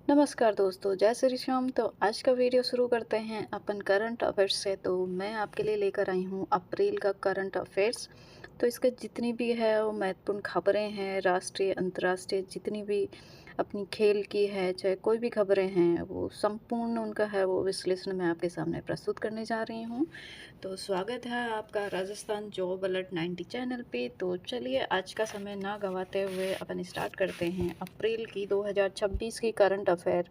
नमस्कार दोस्तों, जय श्री श्याम। तो आज का वीडियो शुरू करते हैं अपन करंट अफेयर्स से। तो मैं आपके लिए लेकर आई हूँ अप्रैल का करंट अफेयर्स। तो इसके जितनी भी है वो महत्वपूर्ण खबरें हैं, राष्ट्रीय अंतर्राष्ट्रीय जितनी भी अपनी खेल की है, चाहे कोई भी खबरें हैं, वो संपूर्ण उनका है वो विश्लेषण मैं आपके सामने प्रस्तुत करने जा रही हूँ। तो स्वागत है आपका राजस्थान जॉब अलर्ट 90 चैनल पे। तो चलिए आज का समय ना गंवाते हुए अपन स्टार्ट करते हैं अप्रैल की 2026 की करंट अफेयर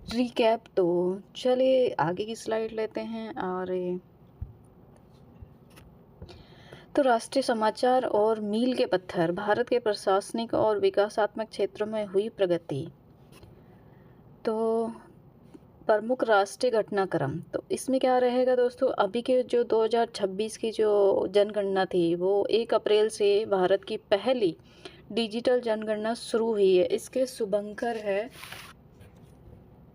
रिकैप। तो चलिए आगे की स्लाइड लेते हैं। और तो राष्ट्रीय समाचार और मील के पत्थर, भारत के प्रशासनिक और विकासात्मक क्षेत्रों में हुई प्रगति। तो प्रमुख राष्ट्रीय घटनाक्रम, तो इसमें क्या रहेगा दोस्तों, अभी के जो 2026 की जो जनगणना थी वो 1 अप्रैल से भारत की पहली डिजिटल जनगणना शुरू हुई है। इसके शुभंकर है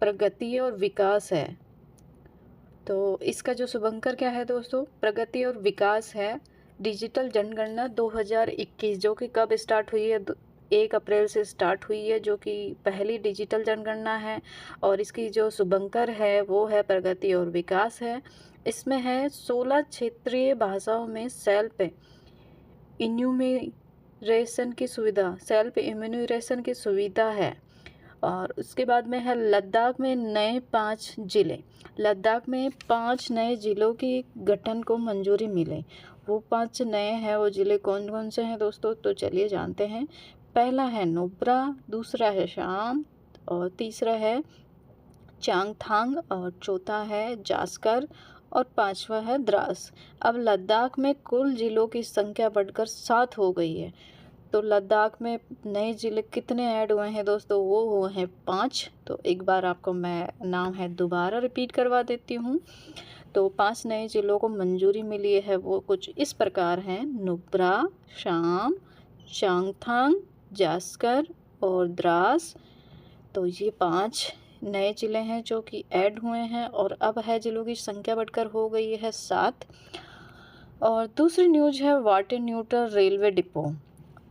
प्रगति और विकास है। तो इसका जो शुभंकर क्या है दोस्तों, प्रगति और विकास है। डिजिटल जनगणना 2021 जो कि कब स्टार्ट हुई है, 1 अप्रैल से स्टार्ट हुई है, जो कि पहली डिजिटल जनगणना है। और इसकी जो शुभंकर है वो है प्रगति और विकास है। इसमें है 16 क्षेत्रीय भाषाओं में सेल्फ इन्यूमरेशन की सुविधा है। और उसके बाद में है लद्दाख में नए 5 जिले, लद्दाख में 5 नए ज़िलों की गठन को मंजूरी मिले। वो 5 नए हैं, वो ज़िले कौन कौन से हैं दोस्तों, तो चलिए जानते हैं। पहला है नुब्रा, दूसरा है शाम, और तीसरा है चांगथांग, और चौथा है जास्कर, और पांचवा है द्रास। अब लद्दाख में कुल ज़िलों की संख्या बढ़कर 7 हो गई है। तो लद्दाख में नए ज़िले कितने ऐड हुए हैं दोस्तों, वो हुए हैं 5। तो एक बार आपको मैं नाम है दोबारा रिपीट करवा देती हूँ। तो 5 नए ज़िलों को मंजूरी मिली है, वो कुछ इस प्रकार हैं: नुब्रा, शाम, चांगथांग, जास्कर और द्रास। तो ये 5 नए ज़िले हैं जो कि ऐड हुए हैं, और अब है ज़िलों की संख्या बढ़कर हो गई है 7। और दूसरी न्यूज़ है water neutral railway depot.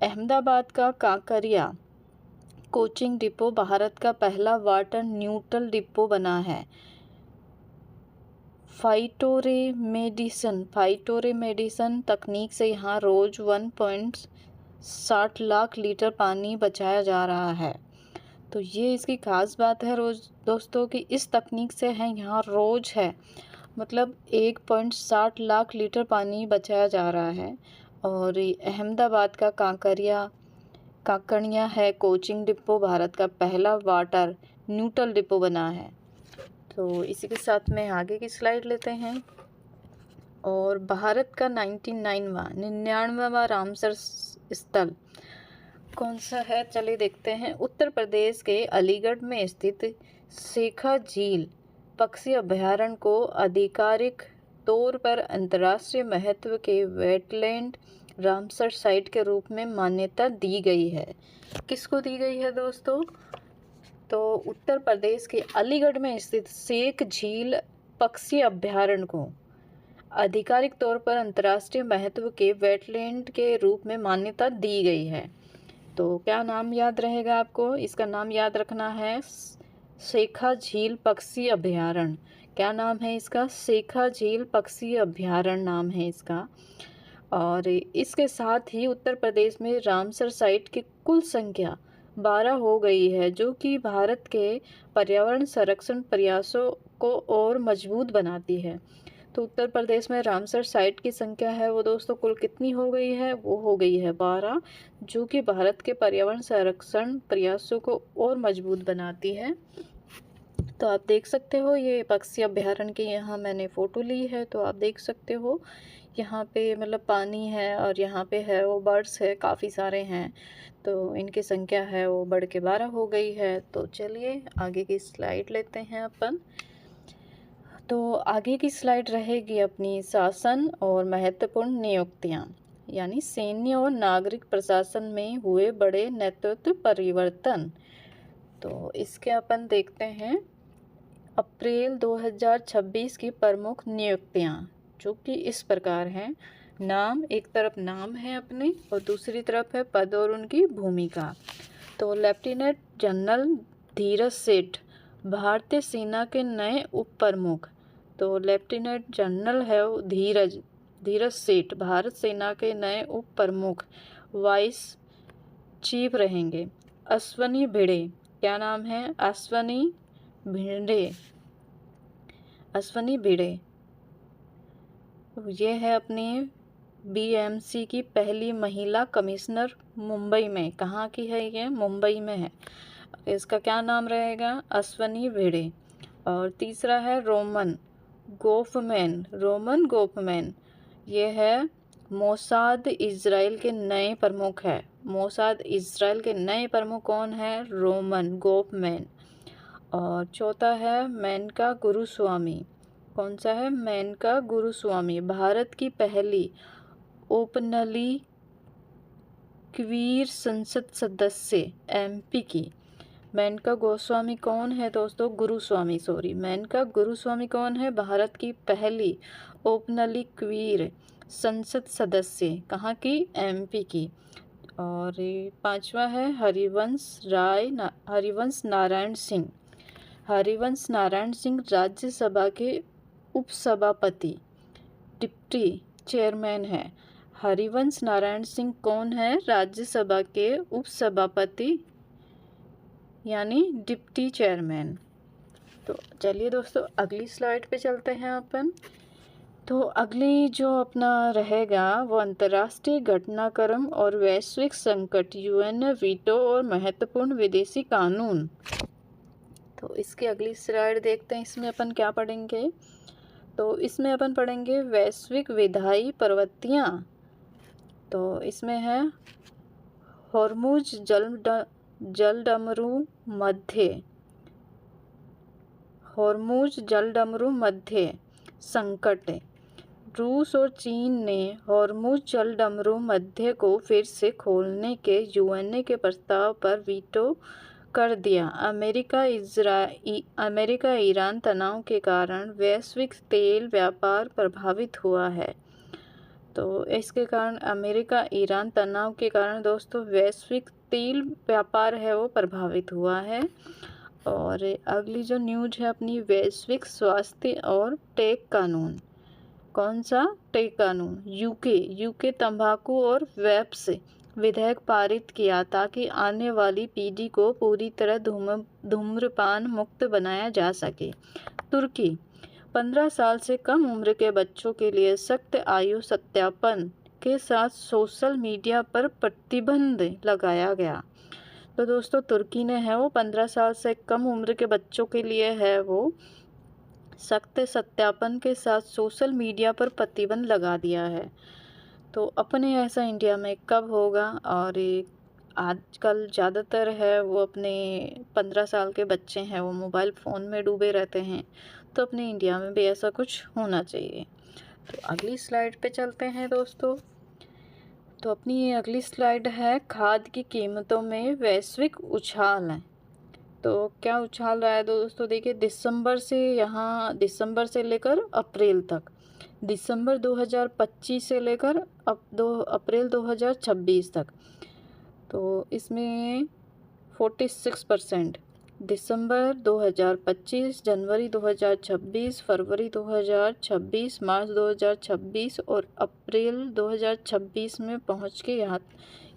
Ahmedabad का कांकरिया कोचिंग डिपो भारत का पहला वाटर न्यूट्रल डिपो बना है। फाइटोरेमेडिसन तकनीक से यहाँ रोज 1.60 लाख लीटर पानी बचाया जा रहा है। तो ये इसकी खास बात है रोज दोस्तों कि इस तकनीक से है यहाँ रोज है, मतलब 1.60 लाख लीटर पानी बचाया जा रहा है। और अहमदाबाद का कांकड़िया है कोचिंग डिपो भारत का पहला वाटर न्यूट्रल डिपो बना है। तो इसी के साथ में आगे की स्लाइड लेते हैं। और भारत का 99वां रामसर स्थल कौन सा है, चलिए देखते हैं। उत्तर प्रदेश के अलीगढ़ में स्थित शेखा झील पक्षी अभयारण्य को आधिकारिक तौर पर अंतर्राष्ट्रीय महत्व के वेटलैंड रामसर साइट के रूप में मान्यता दी गई है। किसको दी गई है दोस्तों, तो उत्तर प्रदेश के अलीगढ़ में स्थित शेख झील पक्षी अभयारण्य को आधिकारिक तौर पर अंतर्राष्ट्रीय महत्व के वेटलैंड के रूप में मान्यता दी गई है। तो क्या नाम याद रहेगा आपको, इसका नाम याद रखना है शेखा झील पक्षी अभयारण्य। क्या नाम है इसका, शेखा झील पक्षी अभयारण्य नाम है इसका। और इसके साथ ही उत्तर प्रदेश में रामसर साइट की कुल संख्या 12 हो गई है, जो कि भारत के पर्यावरण संरक्षण प्रयासों को और मजबूत बनाती है। तो उत्तर प्रदेश में रामसर साइट की संख्या है वो दोस्तों कुल कितनी हो गई है, वो हो गई है 12, जो कि भारत के पर्यावरण संरक्षण प्रयासों को और मजबूत बनाती है। तो आप देख सकते हो ये पक्षी अभयारण्य की यहाँ मैंने फ़ोटो ली है, तो आप देख सकते हो यहाँ पे मतलब पानी है, और यहाँ पे है वो बर्ड्स है, काफ़ी सारे हैं। तो इनकी संख्या है वो बढ़ के 12 हो गई है। तो चलिए आगे की स्लाइड लेते हैं अपन। तो आगे की स्लाइड रहेगी अपनी शासन और महत्वपूर्ण नियुक्तियाँ, यानी सैन्य और नागरिक प्रशासन में हुए बड़े नेतृत्व परिवर्तन। तो इसके अपन देखते हैं अप्रैल 2026 की प्रमुख नियुक्तियाँ, जो कि इस प्रकार हैं। नाम, एक तरफ नाम है अपने और दूसरी तरफ है पद और उनकी भूमिका। तो लेफ्टिनेंट जनरल धीरज सेठ भारतीय सेना के नए उप प्रमुख। तो लेफ्टिनेंट जनरल है वो धीरज सेठ भारत सेना के नए उप प्रमुख वाइस चीफ रहेंगे। अश्वनी भिड़े, क्या नाम है? अश्वनी भिड़े ये है अपनी बीएमसी की पहली महिला कमिश्नर मुंबई में। कहाँ की है ये? मुंबई में है। इसका क्या नाम रहेगा? अश्वनी भिड़े। और तीसरा है रोमन गोफमैन, ये है मोसाद इज़राइल के नए प्रमुख है। मोसाद इज़राइल के नए प्रमुख कौन है? Roman Goffman. और चौथा है मेनका गुरुस्वामी। कौन सा है? मेनका गुरुस्वामी, भारत की पहली ओपनली क्वीर संसद सदस्य एमपी की। मेनका गोस्वामी कौन है दोस्तों? मेनका गुरुस्वामी कौन है? भारत की पहली ओपनली क्वीर संसद सदस्य, कहाँ की? एमपी की। और पांचवा है हरिवंश नारायण सिंह राज्यसभा के उपसभापति डिप्टी चेयरमैन है। हरिवंश नारायण सिंह कौन है? राज्यसभा के उपसभापति यानी डिप्टी चेयरमैन। तो चलिए दोस्तों अगली स्लाइड पे चलते हैं अपन। तो अगली जो अपना रहेगा वो अंतर्राष्ट्रीय घटनाक्रम और वैश्विक संकट, यूएन वीटो और महत्वपूर्ण विदेशी कानून। तो इसकी अगली स्लाइड देखते हैं, इसमें अपन क्या पढ़ेंगे। तो इसमें अपन पढ़ेंगे वैश्विक विधायी प्रवृत्तियाँ। तो इसमें है हॉर्मुज जलडमरू मध्य संकट। रूस और चीन ने हॉर्मुज जलडमरू मध्य को फिर से खोलने के यूएनए के प्रस्ताव पर वीटो कर दिया। अमेरिका ईरान तनाव के कारण वैश्विक तेल व्यापार प्रभावित हुआ है। तो इसके कारण अमेरिका ईरान तनाव के कारण दोस्तों वैश्विक तेल व्यापार है वो प्रभावित हुआ है। और अगली जो न्यूज है अपनी, वैश्विक स्वास्थ्य और टेक कानून। कौन सा? टेक कानून। यूके तंबाकू और वेप्स विधेयक पारित किया ताकि आने वाली पीढ़ी को पूरी तरह धूम्रपान मुक्त बनाया जा सके। तुर्की 15 साल से कम उम्र के बच्चों के लिए सख्त आयु सत्यापन के साथ सोशल मीडिया पर प्रतिबंध लगाया गया। तो दोस्तों तुर्की ने है वो 15 साल से कम उम्र के बच्चों के लिए है वो सख्त सत्यापन के साथ सोशल मीडिया पर प्रतिबंध लगा दिया है। तो अपने ऐसा इंडिया में कब होगा? और आजकल ज़्यादातर है वो अपने 15 साल के बच्चे हैं वो मोबाइल फ़ोन में डूबे रहते हैं। तो अपने इंडिया में भी ऐसा कुछ होना चाहिए। तो अगली स्लाइड पे चलते हैं दोस्तों। तो अपनी अगली स्लाइड है खाद्य की कीमतों में वैश्विक उछाल है। तो क्या उछाल रहा है दोस्तों? देखिए दिसंबर से लेकर अप्रैल तक, दिसंबर 2025 से लेकर अप्रैल 2026 तक। तो इसमें 46%, दिसंबर 2025, जनवरी 2026, फरवरी 2026, मार्च 2026 और अप्रैल 2026 में पहुंच के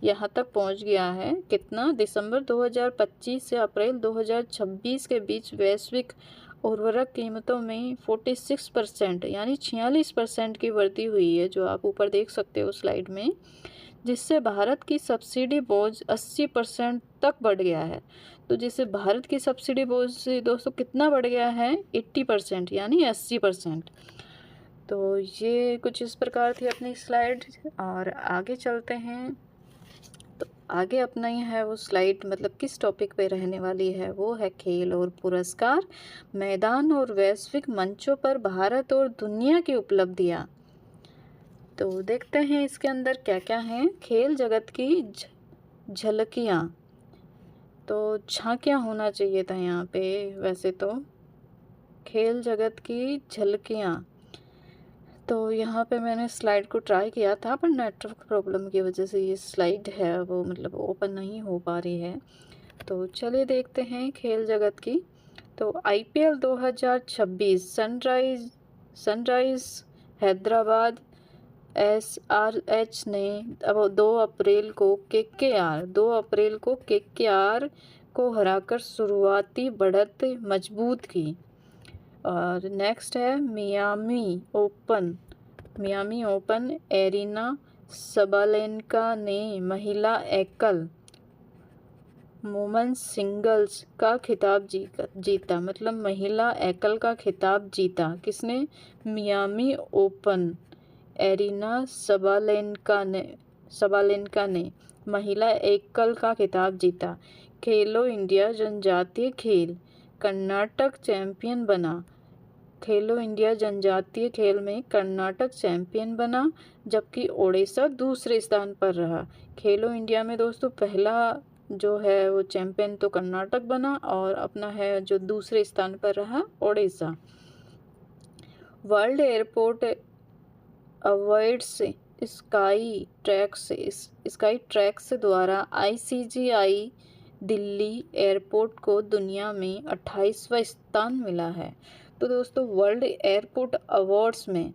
यहाँ तक पहुंच गया है। कितना? दिसंबर 2025 से अप्रैल 2026 के बीच वैश्विक उर्वरक कीमतों में 46% यानी 46% की वृद्धि हुई है, जो आप ऊपर देख सकते हो स्लाइड में, जिससे भारत की सब्सिडी बोझ 80% तक बढ़ गया है। तो जिससे भारत की सब्सिडी बोझ से दोस्तों कितना बढ़ गया है? 80% यानी 80%। तो ये कुछ इस प्रकार थी अपनी स्लाइड। और आगे चलते हैं। तो आगे अपना ही है वो स्लाइड, मतलब किस टॉपिक पे रहने वाली है, वो है खेल और पुरस्कार, मैदान और वैश्विक मंचों पर भारत और दुनिया की उपलब्धियाँ। तो देखते हैं इसके अंदर क्या क्या है। खेल जगत की झलकियाँ, तो झांकियाँ होना चाहिए था यहाँ पे वैसे तो। खेल जगत की झलकियाँ, तो यहाँ पे मैंने स्लाइड को ट्राई किया था पर नेटवर्क प्रॉब्लम की वजह से ये स्लाइड है वो मतलब ओपन नहीं हो पा रही है। तो चलिए देखते हैं खेल जगत की। तो IPL 2026 सनराइज हैदराबाद SRH ने अब 2 अप्रैल को KKR को हराकर शुरुआती बढ़त मजबूत की। और नेक्स्ट है मियामी ओपन एरिना सबालेंका ने महिला एकल वुमेन्स सिंगल्स का खिताब जीता, मतलब महिला एकल का खिताब जीता। किसने? मियामी ओपन एरिना सबालेंका ने महिला एकल का खिताब जीता। खेलो इंडिया जनजातीय खेल, कर्नाटक चैंपियन बना। खेलो इंडिया जनजातीय खेल में कर्नाटक चैंपियन बना, जबकि ओडिशा दूसरे स्थान पर रहा। खेलो इंडिया में दोस्तों पहला जो है वो चैंपियन तो कर्नाटक बना, और अपना है जो दूसरे स्थान पर रहा Odisha. World airport awards sky tracks द्वारा ICGI दिल्ली एयरपोर्ट को दुनिया में 28वां स्थान मिला है। तो दोस्तों वर्ल्ड एयरपोर्ट अवार्ड्स में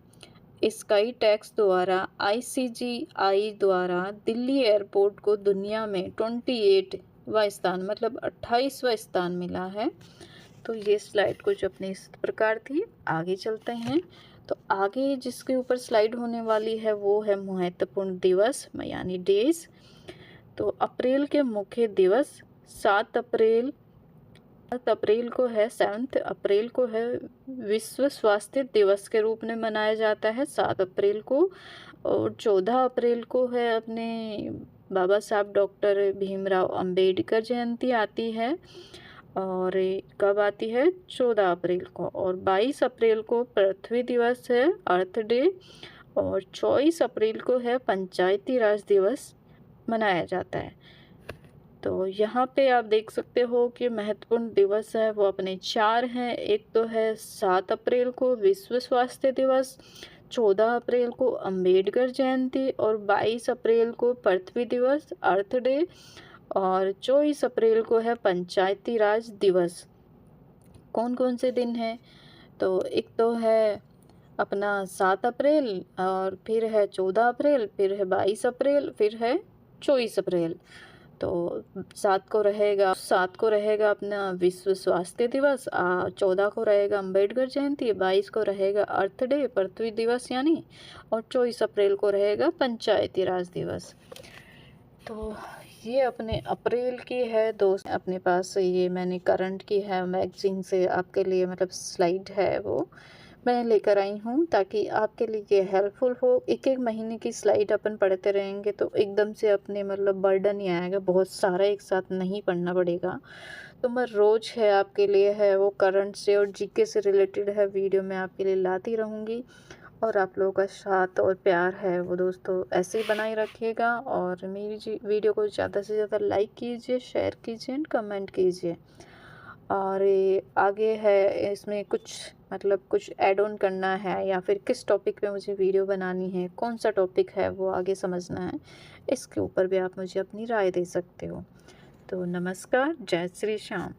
स्काई ट्रैक्स द्वारा ICGI द्वारा दिल्ली एयरपोर्ट को दुनिया में 28वां स्थान, मतलब 28वां स्थान मिला है। तो ये स्लाइड कुछ अपनी इस प्रकार थी। आगे चलते हैं। तो आगे जिसके ऊपर स्लाइड होने वाली है वो है महत्वपूर्ण दिवस यानी डेज। तो अप्रैल के मुख्य दिवस 7 अप्रैल को है 7 अप्रैल को है विश्व स्वास्थ्य दिवस के रूप में मनाया जाता है 7 अप्रैल को। और 14 अप्रैल को है अपने बाबा साहब डॉक्टर भीमराव अंबेडकर जयंती आती है। और कब आती है? 14 अप्रैल को। और 22 अप्रैल को पृथ्वी दिवस है, अर्थ डे। और 24 अप्रैल को है पंचायती राज दिवस मनाया जाता है। तो यहाँ पे आप देख सकते हो कि महत्वपूर्ण दिवस है वो अपने 4 हैं। एक तो है 7 अप्रैल को विश्व स्वास्थ्य दिवस, 14 अप्रैल को अंबेडकर जयंती, और 22 अप्रैल को पृथ्वी दिवस, अर्थ डे, और 24 अप्रैल को है पंचायती राज दिवस। कौन कौन से दिन हैं? तो एक तो है अपना 7 अप्रैल, और फिर है 14 अप्रैल, फिर है 22 अप्रैल, फिर है 24 अप्रैल। तो 7 को रहेगा अपना विश्व स्वास्थ्य दिवस, 14 को रहेगा अंबेडकर जयंती, 22 को रहेगा अर्थ डे पृथ्वी दिवस यानी, और 24 अप्रैल को रहेगा पंचायती राज दिवस। तो ये अपने अप्रैल की है दोस्त, अपने पास ये मैंने करंट की है मैगजीन से आपके लिए, मतलब स्लाइड है वो मैं लेकर आई हूँ ताकि आपके लिए ये हेल्पफुल हो। एक एक महीने की स्लाइड अपन पढ़ते रहेंगे तो एकदम से अपने मतलब बर्डन नहीं आएगा, बहुत सारा एक साथ नहीं पढ़ना पड़ेगा। तो मैं रोज़ है आपके लिए है वो करंट से और जीके से रिलेटेड है वीडियो मैं आपके लिए लाती रहूँगी। और आप लोगों का साथ और प्यार है वो दोस्तों ऐसे ही बनाए रखिएगा। और मेरी वीडियो को ज़्यादा से ज़्यादा लाइक कीजिए, शेयर कीजिए एंड कमेंट कीजिए। और ये आगे है इसमें कुछ ऐड ऑन करना है या फिर किस टॉपिक पे मुझे वीडियो बनानी है, कौन सा टॉपिक है वो आगे समझना है, इसके ऊपर भी आप मुझे अपनी राय दे सकते हो। तो नमस्कार, जय श्री श्याम।